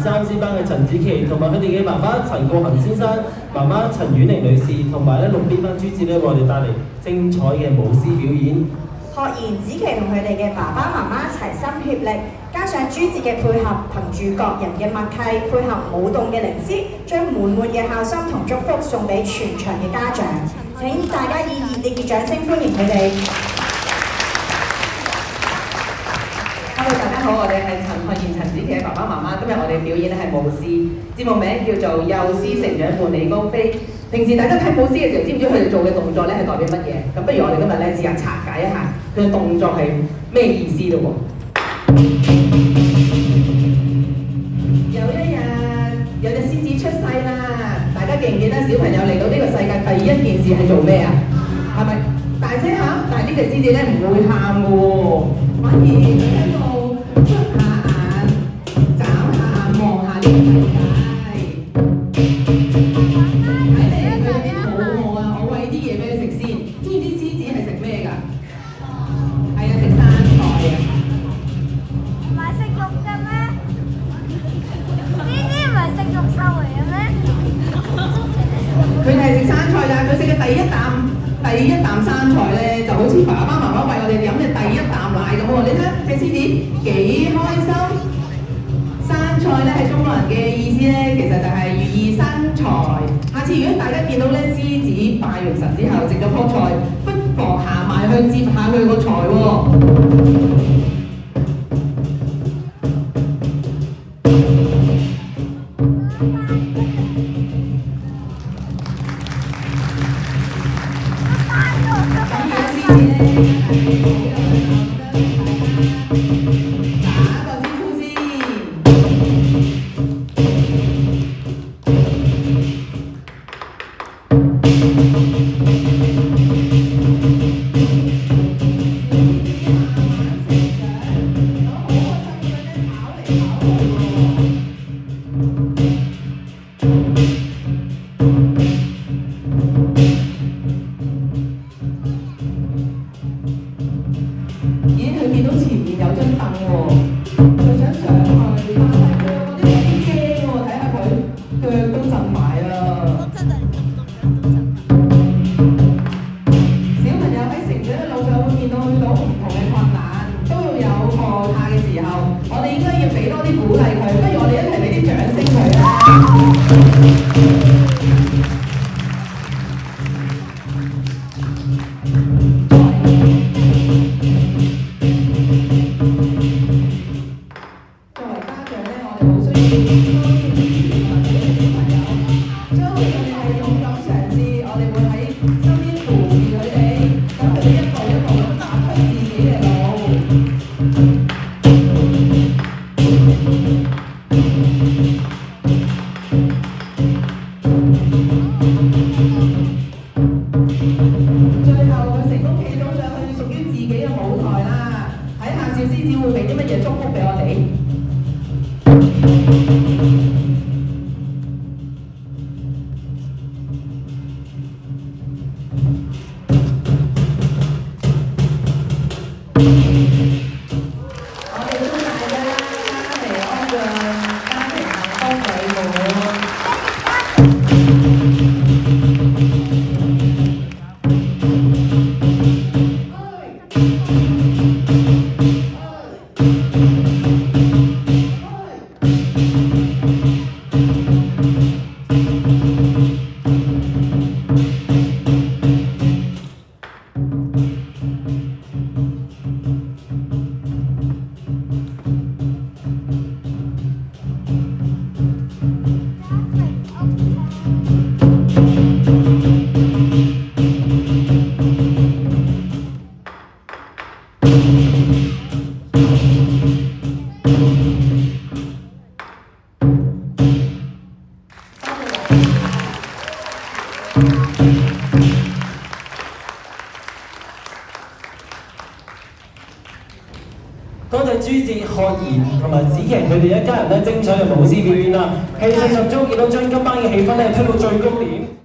3C 班嘅陳子琪同埋佢哋嘅爸爸陳國恒先生、媽媽陳婉玲女士，同埋咧6B 班朱子咧為我哋帶嚟精彩嘅舞獅表演。學言子琪同佢哋嘅爸爸媽媽齊心協力，加上朱子嘅配合，憑住各人嘅默契，配合舞動嘅靈獅，將滿滿嘅孝心同祝福送俾全場嘅家長。請大家以熱烈嘅掌聲歡迎佢哋。Hello， 大家好，我哋係陳學言、陳子琪嘅爸爸媽媽。今日我哋表演咧係舞獅，節目名叫做《幼獅成長伴你高飛》。平時大家睇舞獅嘅時候，知唔知佢哋做嘅動作咧係代表乜嘢？咁不如我哋今日咧試下拆解一下佢嘅動作係咩意思咯喎。有一日有隻獅子出世啦，大家記唔記得小朋友嚟到呢個世界第一件事係做咩啊？係咪大聲喊？但係呢隻獅子咧唔會喊嘅喎，反而喺度捽下眼、眨下眼、望下呢個世界。佢哋係食生菜㗎，佢食嘅第一啖生菜咧，就好似爸爸媽媽為我哋飲嘅第一啖奶咁喎。你睇隻獅子幾開心！生菜咧係中國人嘅意思咧，其實就係寓意生財。下次如果大家見到咧獅子拜完神之後食咗棵菜，不妨行埋去接下佢個財喎。多謝朱哲、學言同埋子琪佢哋一家人咧精彩嘅舞獅表演啦，氣勢十足，見到將今晚嘅氣氛咧推到最高點。